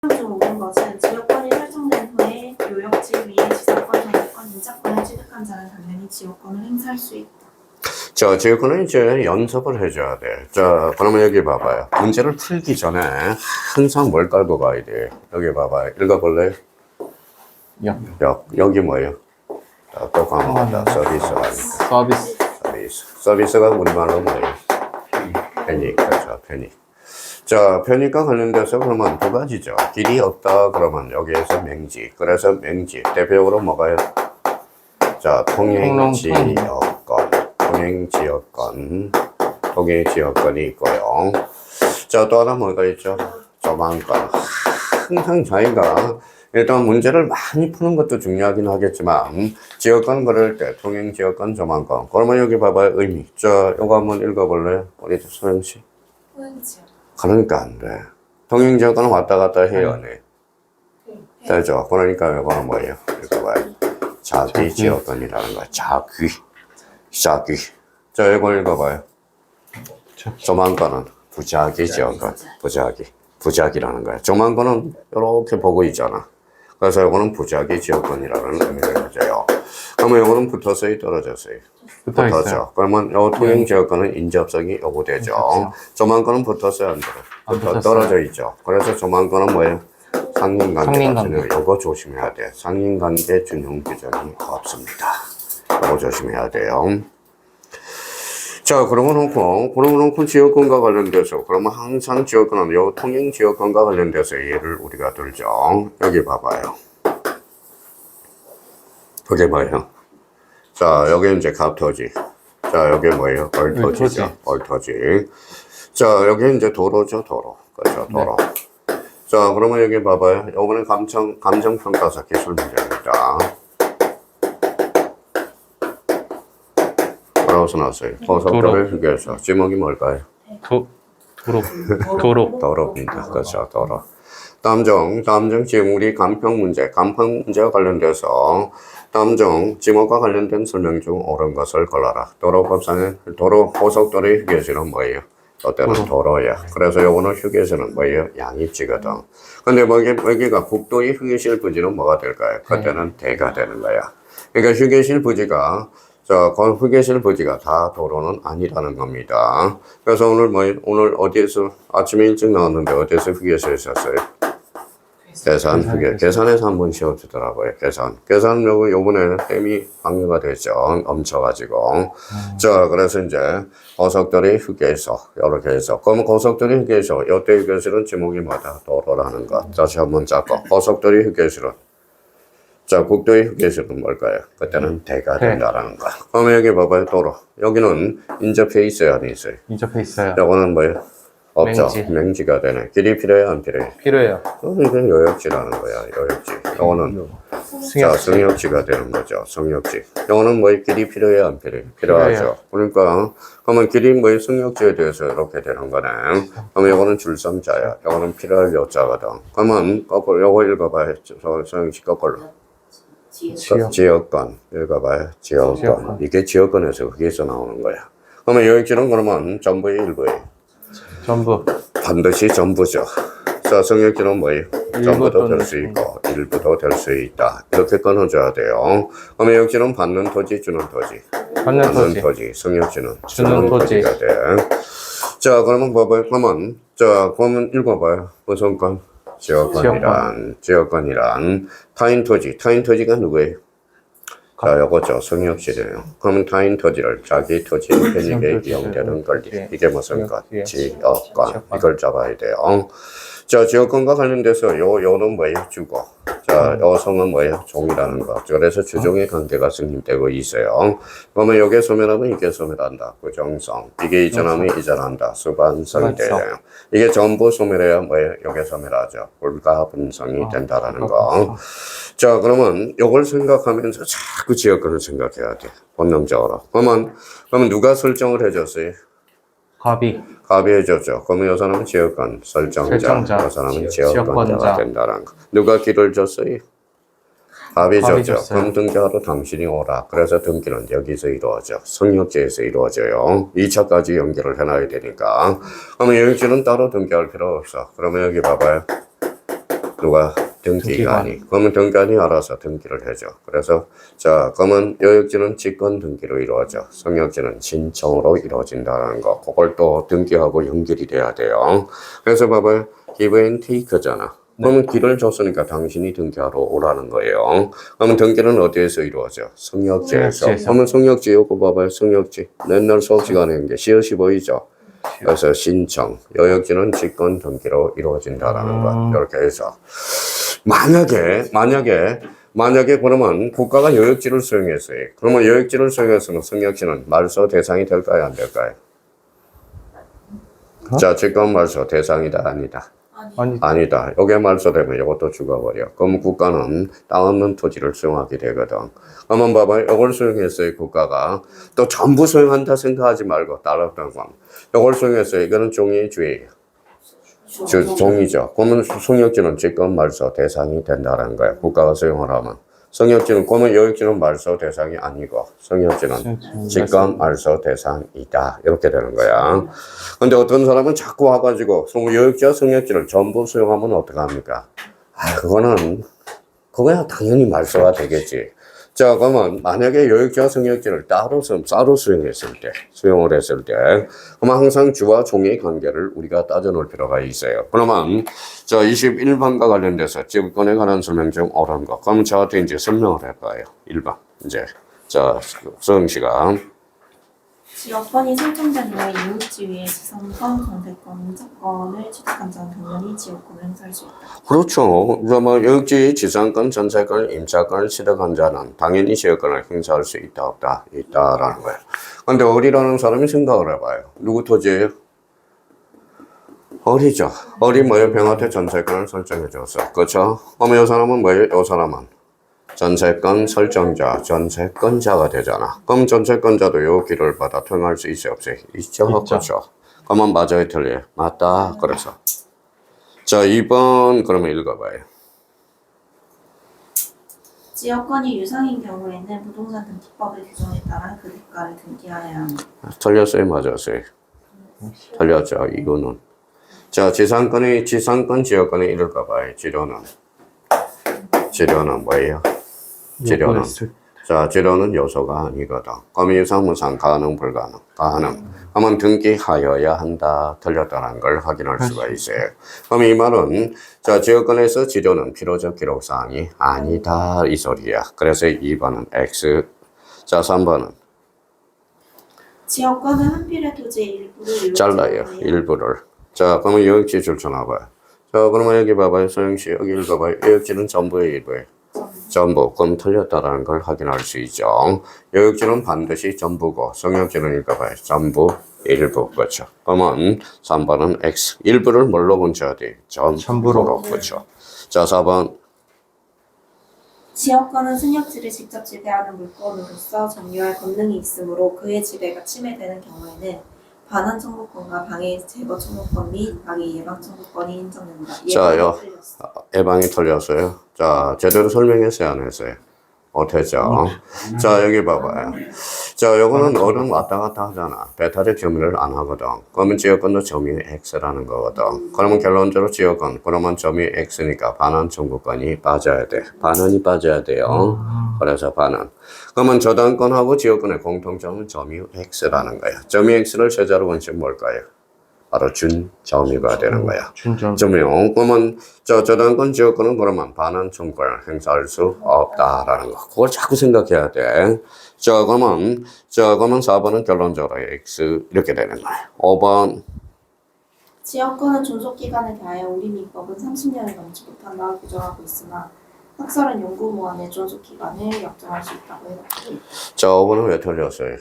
중 옳은 것은 지역권이 설정된 후에 요역지 위에 지사권, 정유권, 인자권을 취득한 자는 당연히 지역권을 행사할 수 있다. 자, 지역권은 이제 연습을 해줘야 돼. 자, 그러면 여기 봐봐요. 문제를 풀기 전에 항상 뭘 깔고 가야 돼? 여기 봐봐요. 읽어볼래요? 여기 뭐예요? 자, 또 과목하다. 서비스가 아니까. 서비스가 우리말로 뭐예요? 편익. 그렇죠. 편익. 자, 편익과 관련돼서 그러면 두 가지죠. 길이 없다 그러면 여기에서 맹지. 그래서 맹지. 대표적으로 뭐가요? 자, 통행지역권. 통행지역권이 있고요. 자, 또 하나 뭐가 있죠? 조망권. 항상 저희가 일단 문제를 많이 푸는 것도 중요하긴 하겠지만 지역권 그럴 때 통행지역권, 조망권. 그러면 여기 봐봐요. 의미. 자, 이거 한번 읽어볼래요? 우리 소영씨. 그러니까 안 돼. 통행지역권은 왔다 갔다 해야 돼. 되죠? 그러니까 이거는 뭐예요? 읽어봐요. 자기지역권이라는 거야. 자기. 자, 이거 읽어봐요. 조망권은 부자기지역권. 부자기라는 거야. 조망권은 이렇게 보고 있잖아. 그래서 이거는 부자기지역권이라는 의미를 가져요. 그러면 이거는 붙어서요, 떨어졌어요? 붙었죠. 그러면 요 통행지역권은 인접성이 요구되죠. 조망권은 붙었어요, 안 들어? 떨어져 있죠. 그래서 조망권은 뭐예요? 상린관계. 요거 조심해야 돼. 상린관계 준용 규정이 없습니다. 요거 조심해야 돼요. 자, 그러고 놓고 지역권과 관련돼서, 그러면 항상 지역권은 요 통행지역권과 관련돼서 예를 우리가 들죠. 여기 봐봐요. 여기 뭐예요? 자, 여기 이제 갑토지. 자, 여기 뭐예요? 얼토지죠. 얼토지. 자, 여기 이제 도로죠, 도로. 그렇죠, 도로. 자, 그러면 여기 봐봐요. 요거는 감정평가사 기술 문제입니다. 뭐라고 써놨어요? 고속도로를 휴게소. 제목이 뭘까요? 도로입니다. 그렇죠, 도로. 다음 중 지금 우리 간평 문제와 관련돼서 다음 중 지목과 관련된 설명 중 옳은 것을 골라라. 도로법상의 고속도로의 휴게소는 뭐예요? 때는 도로야. 그래서 요거는 휴게소는 뭐예요? 양입지거든. 근데 여기가 국도의 휴게실 부지는 뭐가 될까요? 그때는 대가 되는 거야. 그러니까 휴게실 부지가 휴게실 부지가 다 도로는 아니라는 겁니다. 그래서 오늘 어디에서 아침에 일찍 나왔는데 어디에서 휴게소에 있었어요? 계산에서 한번 쉬어주더라고요. 계산 요번에 댐이 방류가 됐죠. 엄쳐가지고. 자, 그래서 이제 고속도로 휴게소, 이렇게 해서. 그러면 고속도로 휴게소, 요때 휴게소는 제목이 뭐다? 도로라는 것. 다시 한번 잡고. 고속도로 휴게소는. 자, 국도의 휴게소는 뭘까요? 그때는 대가 된다라는 거. 그러면 여기 봐봐요, 도로. 여기는 인접해 있어요, 안 있어요? 인접해 있어요. 요거는 뭐예요? 없죠. 맹지가 되네. 길이 필요해요, 안 필요해요? 필요해요. 이건 요역지라는 거야, 요역지. 요거는 승역지가 되는 거죠, 승역지. 요거는 뭐 길이 필요해요, 안 필요해요? 필요하죠. 그러니까 그러면 길이 뭐 승역지에 대해서 이렇게 되는 거네. 그러면 요거는 줄섬자야. 요거는 필요할 요자거든. 그러면 거꾸로 요거 읽어봐요. 소영씨 거꾸로. 지역권 읽어봐요. 지역권. 이게 지역권에서 거기에서 나오는 거야. 그러면 요역지는 그러면 전부의 일부예요. 전부. 반드시 전부죠. 자, 성역지는 뭐예요? 전부도 될 수 있고 일부도 될 수 있다. 이렇게 끊어줘야 돼요. 그러면 역지는 받는 토지, 주는 토지. 받는 토지. 성역지는 주는 토지가 돼. 자, 그러면 봐봐요. 그러면 읽어봐요. 우선권. 지역권이란 타인 토지가 누구예요? 자, 요거죠. 성역지래요. 그러면 타인 토지를 자기 토지의 편익에 이용되는 권리. 이게 무슨 것? 지역권. 이걸 잡아야 돼요. 자, 지역권과 관련돼서 요는 뭐예요? 주거. 자, 요 성은 뭐예요? 종이라는 거. 그래서 주종의 관계가 성립되고 있어요. 그러면 요게 소멸하면 이게 소멸한다. 부정성. 이게 이전하면 이전한다. 수반성이 돼요. 이게 전부 소멸해야 뭐예요? 요게 소멸하죠. 불가분성이 된다라는 거. 자, 그러면 요걸 생각하면서 자꾸 지역권을 생각해야 돼. 본능적으로. 그러면 누가 설정을 해줬어요? 갑이 해줬죠. 그러면 이 사람은 지역권 설정자. 이 사람은 지역권자가 된다는 거. 누가 길을 줬어요? 갑이 줬죠. 그럼 등기하러 당신이 오라. 그래서 등기는 여기서 이루어져. 성역지에서 이루어져요. 2차까지 연결을 해놔야 되니까. 그러면 여역지는 따로 등기할 필요 없어. 그러면 여기 봐봐요. 누가? 등기관이. 그러면 등기관이 알아서 등기를 해줘. 그래서 자, 그러면 요역지는 직권 등기로 이루어져. 성역지는 신청으로 이루어진다는 거. 그걸 또 등기하고 연결이 돼야 돼요. 그래서 봐봐요. give and take잖아. 그러면 길을 줬으니까 당신이 등기하러 오라는 거예요. 그러면 등기는 어디에서 이루어져? 성역지에서. 성역지에서. 그러면 성역지 요거 봐봐요. 성역지. 맨날 수업 시간에 한 게 시옷이 보이죠? 그래서 신청, 요역지는 직권 등기로 이루어진다라는 거. 이렇게 해서 만약에 그러면 국가가 요역지를 수용했어요. 그러면 요역지를 수용했으면 성역지는 말소 대상이 될까요? 안 될까요? 자, 직권 말소 대상이다, 아니다? 아니, 아니다. 요게 말소되면 이것도 죽어버려. 그럼 국가는 땅 없는 토지를 수용하게 되거든. 그러면 봐봐요. 요걸 수용했어요, 국가가. 또 전부 수용한다 생각하지 말고 따랐던 건. 요걸 수용했어요. 이거는 종이주의. 종이죠. 그러면 성역지는 직권 말소 대상이 된다는 거야. 국가가 수용을 하면. 성역지는, 그러면 요역지는 말소 대상이 아니고, 성역지는 직권 말소 대상이다. 이렇게 되는 거야. 근데 어떤 사람은 자꾸 와가지고, 요역지와 성역지를 전부 수용하면 어떡합니까? 그거야 당연히 말소가 되겠지. 자, 그러면 만약에 요역지와 성역지를 따로 수용을 했을 때, 그러면 항상 주와 종의 관계를 우리가 따져놓을 필요가 있어요. 그러면, 자, 21번과 관련돼서 지역권에 관한 설명 중 옳은 거. 그럼 저한테 이제 설명을 해봐요. 1번. 이제, 자, 수영 시간. 지역권이 설정된 후에 이웃지 위에 지상권, 경세권, 인접권을 취득한 자는 당연히 지역권을 행사할 수 있다. 그렇죠. 그러면 요역지 지상권, 전세권, 임차권을 취득한 자는 당연히 지역권을 행사할 수 있다, 없다? 있다라는 거예요. 근데 어리라는 사람이 생각을 해봐요. 누구 토지예요? 어리죠. 어리 뭐예요? 병한테 전세권을 설정해줬어. 그렇죠? 그러면 이 사람은 뭐예요? 이 사람은 전세권 설정자, 전세권자가 되잖아. 그럼 전세권자도 요 길을 받아 통할 수 있어요, 없어요? 있죠. 그렇죠. 그러면 맞아요, 틀려요? 맞다. 그래서 자, 2번 그러면 읽어봐요. 지역권이 유상인 경우에는 부동산 등기법의 규정에 따라 그 대가를 등기하여야 합니다. 틀렸어요, 맞았어요? 틀렸죠, 이거는. 자, 지상권, 지역권이 읽어봐요. 지료는 뭐예요? 지료는. 자, 지료는 요소가 아니거든. 그럼 유상무상 가능, 불가능? 가능. 그러면 등기하여야 한다. 틀렸다는 걸 확인할 수가 있어요. 그럼 이 말은, 자, 지역권에서 지료는 필요적 기록사항이 아니다. 이 소리야. 그래서 2번은 X. 자, 3번은. 지역권은 한 필의 토지의 일부를 잘라요. 일부를. 자, 그러면 요역지 줄쳐놔봐요. 자, 그러면 여기 봐봐요. 소영씨, 여기 읽어봐요. 요역지는 전부의 일부예요. 전부. 그럼 틀렸다라는 걸 확인할 수 있죠. 요역지는 반드시 전부고, 성역지는 읽어봐요. 전부, 일부. 그렇죠. 그러면 3번은 X. 일부를 뭘로 분쳐야 돼? 전부로. 그렇죠. 자, 4번. 지역권은 승역지를 직접 지배하는 물건으로서 점유할 권능이 있으므로 그의 지배가 침해되는 경우에는 반환 청구권과 방해 제거 청구권 및 방해 예방 청구권이 인정된다. 자요. 예방이 틀렸어요. 자, 제대로 설명했어요, 안 했어요? 못했죠. 자, 여기 봐봐요. 자, 요거는 어른 왔다 갔다 하잖아. 배탈의 점유를 안 하거든. 그러면 지역권도 점유 X라는 거거든. 그러면 결론적으로 지역권, 그러면 점유 X니까 반환 청구권이 빠져야 돼. 반환이 빠져야 돼요. 그래서 반환. 그러면 저당권하고 지역권의 공통점은 점유 X라는 거야. 점유 X를 세자로 번치면 뭘까요? 바로 준점유가 되는 거야. 점유. 그러면 저당권 지역권은 그러면 반환 청구권을 행사할 수 없다라는 거. 그걸 자꾸 생각해야 돼. 자, 그러면 4번은 결론적으로 X 이렇게 되는 거예요. 5번. 지역권은 존속기간에 대하여 우리 민법은 30년을 넘지 못한다고 규정하고 있으나 학설은 연구무한의 존속기간을 약정할 수 있다고 해놨다. 자, 5번은 왜 틀렸어요?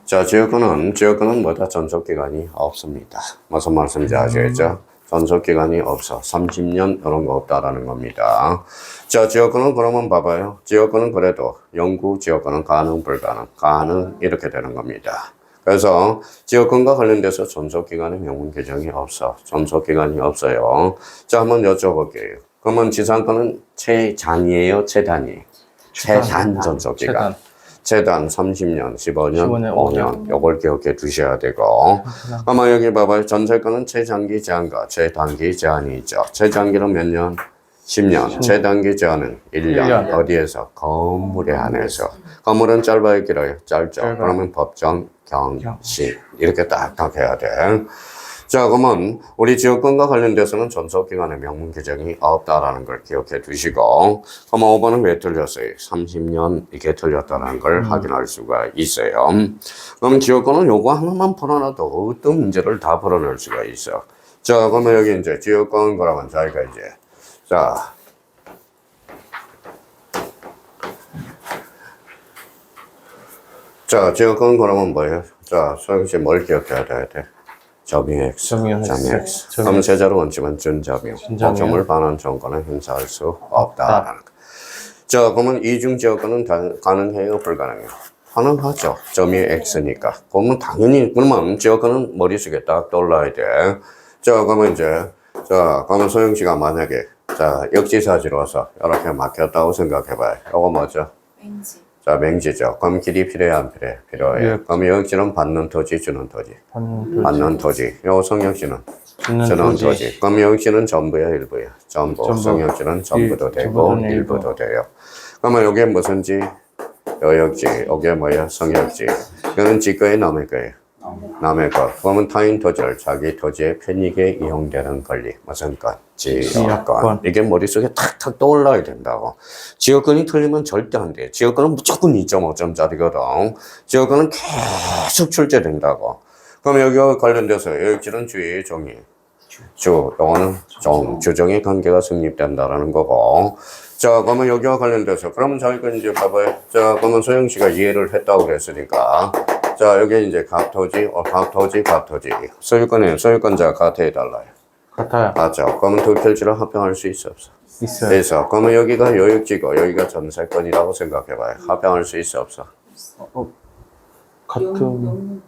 자, 지역권은 뭐다? 전속기간이 없습니다. 무슨 말씀인지 아시겠죠? 전속기간이 없어. 30년 이런 거 없다라는 겁니다. 자, 지역권은 그러면 봐봐요. 지역권은 그래도 영구 지역권은 가능, 불가능, 가능 이렇게 되는 겁니다. 그래서 지역권과 관련돼서 전속기간의 명문 규정이 없어. 전속기간이 없어요. 자, 한번 여쭤볼게요. 그러면 지상권은 최단이에요? 최단이에요? 최단 전속기간. 재단 30년, 15년, 15년, 5년. 요걸 기억해 두셔야 되고. 아마 여기 봐봐요. 전세권은 최장기 제한과 최단기 제한이 있죠. 최장기는 몇 년? 10년. 최단기 제한은 1년. 어디에서? 건물에 한해서. 건물은 짧아요, 길어요? 짧죠. 그러면 법정, 경시. 이렇게 딱딱 해야 돼. 자, 그러면 우리 지역권과 관련돼서는 전속기간의 명문 규정이 없다라는 걸 기억해 두시고, 그러면 5번은 왜 틀렸어요? 30년 이게 틀렸다는 걸 확인할 수가 있어요. 그럼 지역권은 요거 하나만 풀어놔도 어떤 문제를 다 풀어낼 수가 있어. 자, 그러면 여기 이제 지역권 그러면 저희가 이제, 자, 지역권 그러면 뭐예요? 자, 소영씨 뭘 기억해야 돼? 점유 X. 점유 X. 그럼 세자로 원칙은 준점유. 보점을 반환 정권은 행사할 수 없다라는 거. 자, 그러면 이중 지역권은 가능해요? 불가능해요? 가능하죠. 점유 X니까. 그러면 당연히, 그러면 지역권은 머릿속에 딱 떠올라야 돼. 자, 그러면 이제, 자, 그러면 소영씨가 만약에, 자, 역지사지로 와서 이렇게 막혔다고 생각해봐요. 이거 뭐죠? 왠지. 자, 맹지죠. 그럼 길이 필요해, 안 필요해? 필요해. 그럼 역지는 받는 토지, 주는 토지. 받는 토지. 요 성역지는 주는 토지. 그럼 역지는 전부야, 일부야? 전부. 성역지는 전부도 되고, 일부도 돼요. 그러면 요게 무슨지? 여역지. 요게 뭐야? 성역지. 이거는 지 거예요, 남의 거예요? 남의 것. 그러면 타인 토지를 자기 토지에 편익에 이용되는 권리. 무슨 것? 지역권. 이게 머릿속에 탁탁 떠올라야 된다고. 지역권이 틀리면 절대 안 돼. 지역권은 무조건 2.5점짜리거든. 지역권은 계속 출제된다고. 그럼 여기와 관련돼서 여역지는 주의 종이. 요거는 주종의 관계가 성립된다라는 거고. 자, 그러면 여기와 관련돼서. 그러면 저희가 이제 봐봐요. 자, 그러면 소영씨가 이해를 했다고 그랬으니까. 자, 여기 이제 갑토지. 소유권자가 같아해달라요. 같아요. 맞죠. 그러면 두 필지를 합병할 수 있어, 없어? 있어요. 그래서, 그러면 여기가 여역지고, 여기가 전세권이라고 생각해봐요. 합병할 수 있어, 없어? 같은.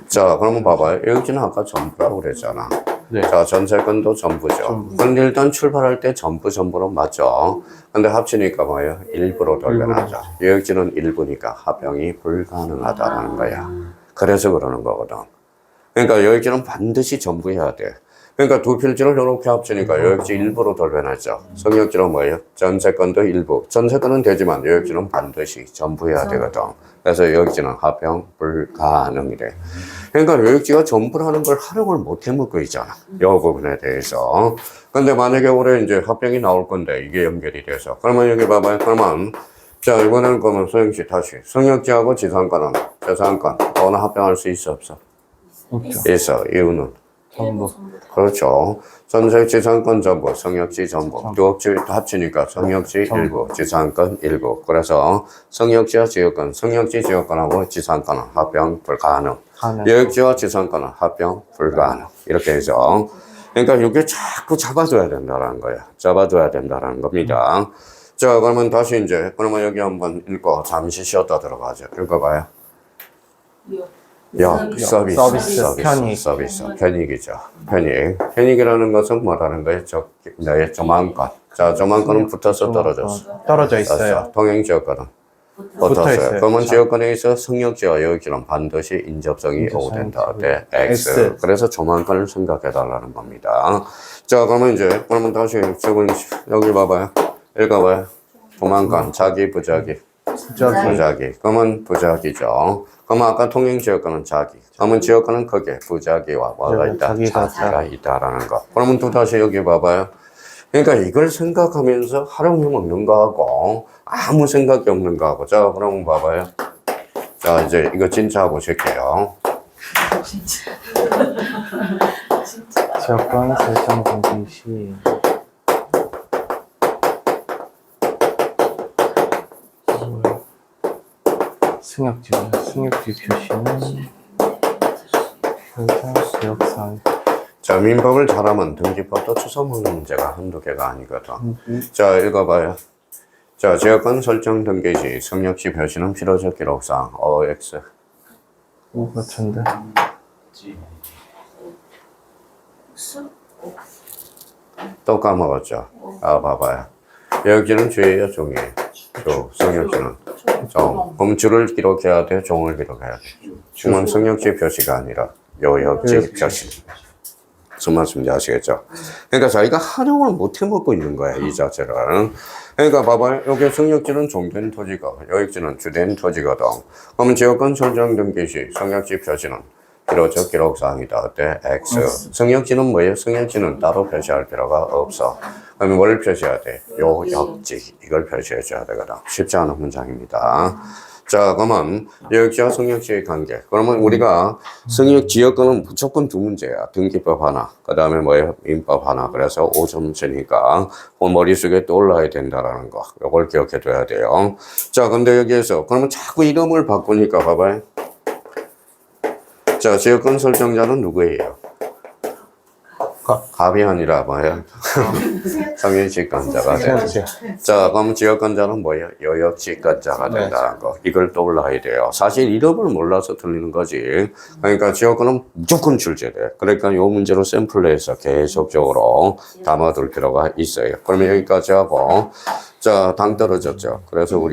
자, 그러면 봐봐요. 여역지는 아까 전부라고 그랬잖아. 네. 자, 전세권도 전부죠. 근데 일단 출발할 때 전부로 맞죠. 근데 합치니까 뭐예요? 일부로 돌변하죠. 여역지는 일부니까 합병이 불가능하다는 거야. 그래서 그러는 거거든. 그러니까 여역지는 반드시 전부해야 돼. 그러니까 두 필지를 이렇게 합치니까 여역지 일부로 돌변하죠. 성역지는 뭐예요? 전세권도 일부. 전세권은 되지만 여역지는 반드시 전부해야 되거든. 그래서 여역지는 합병 불가능이래. 그러니까 여역지가 전부라는 걸 활용을 못 해먹고 있잖아. 이 부분에 대해서. 근데 만약에 올해 이제 합병이 나올 건데 이게 연결이 돼서. 그러면 여기 봐봐요. 그러면 자, 이번에는 그러면 소영씨 다시. 성역지하고 지상권은 재산권. 어느 합병할 수 있어, 없어? 있어. 이유는? 전부. 그렇죠. 전세 지상권 전부, 성역지 전부. 두 업체 합치니까 성역지 일부, 지상권 일부. 그래서 성역지와 지역권, 성역지 지역권하고 지상권은 합병 불가능. 여역지와 지상권은 합병 불가능. 이렇게 해서. 그러니까 이게 자꾸 잡아줘야 된다는 거야. 잡아줘야 된다는 겁니다. 자, 그러면 다시 이제, 그러면 여기 한번 읽고 잠시 쉬었다 들어가죠. 읽어봐요. 서비스. 편익이죠. 편익이라는 것은 뭐라는 거예요? 너의 조망권. 자, 조망권은 붙어서 떨어졌어. 떨어져 있어요. 통행 지역권은 붙었어요. 그러면 지역권에 있어 성역지와 여역지는 반드시 인접성이 오고 된다. 네, X. 그래서 조망권을 생각해 달라는 겁니다. 자, 그러면 이제, 그러면 다시 여기 봐봐요. 읽어봐요. 조망권, 자기, 부자기. 부자기. 그러면 부자기죠. 그러면 아까 통행 지역권은 자기. 그러면 지역권은 거기에 부자기와 뭐가 있다? 자기가 있다라는 거. 그러면 또 다시 여기 봐봐요. 그러니까 이걸 생각하면서 활용해 먹는 거하고 아무 생각이 없는 거하고. 자, 그러면 봐봐요. 자, 이제 이거 진짜 하고 쉴게요. 지역권 설정 공지 시. 승역지 표시는 지역상. 자, 민법을 잘하면 등기법도 추서먹는 문제가 한두 개가 아니거든. 자, 읽어봐요. 자, 지역권 설정 등기 시 성역지 표시는 필요적 기록상 OX. 오, 같은데. 또 까먹었죠. 아, 봐봐요. 여기는 주예요, 종이에요? 성역지는 정. 그럼 주를 기록해야 돼, 종을 기록해야 돼. 중은 성역지 표시가 아니라 요역지 표시. 무슨 말씀인지 아시겠죠? 그러니까 자기가 활용을 못 해먹고 있는 거야, 이 자체를. 그러니까 봐봐요. 여기 성역지는 종된 토지가, 요역지는 주된 토지거든. 그러면 지역권 설정 등기 시 성역지 표시는 기록적 기록사항이다. 어때? X. 성역지는 뭐예요? 성역지는 따로 표시할 필요가 없어. 그러면 뭘 표시해야 돼? 요역지. 이걸 표시해줘야 되거든. 쉽지 않은 문장입니다. 자, 그러면 요역지와 성역지의 관계. 그러면 우리가 성역 지역권은 무조건 두 문제야. 등기법 하나, 그 다음에 뭐예요? 민법 하나. 그래서 5점째니까 머릿속에 떠올라야 된다라는 거. 이걸 기억해둬야 돼요. 자, 근데 여기에서 그러면 자꾸 이름을 바꾸니까 봐봐요. 자, 지역권 설정자는 누구예요? 갑이 아니라 뭐예요? 성역지권자가 돼요. 자, 그럼 지역권자는 뭐예요? 요역지권자가 된다는 거. 이걸 떠올라야 돼요. 사실 이름을 몰라서 틀리는 거지. 그러니까 지역권은 무조건 출제돼. 그러니까 이 문제로 샘플로 해서 계속적으로 담아둘 필요가 있어요. 그러면 여기까지 하고, 자, 당 떨어졌죠. 그래서 우리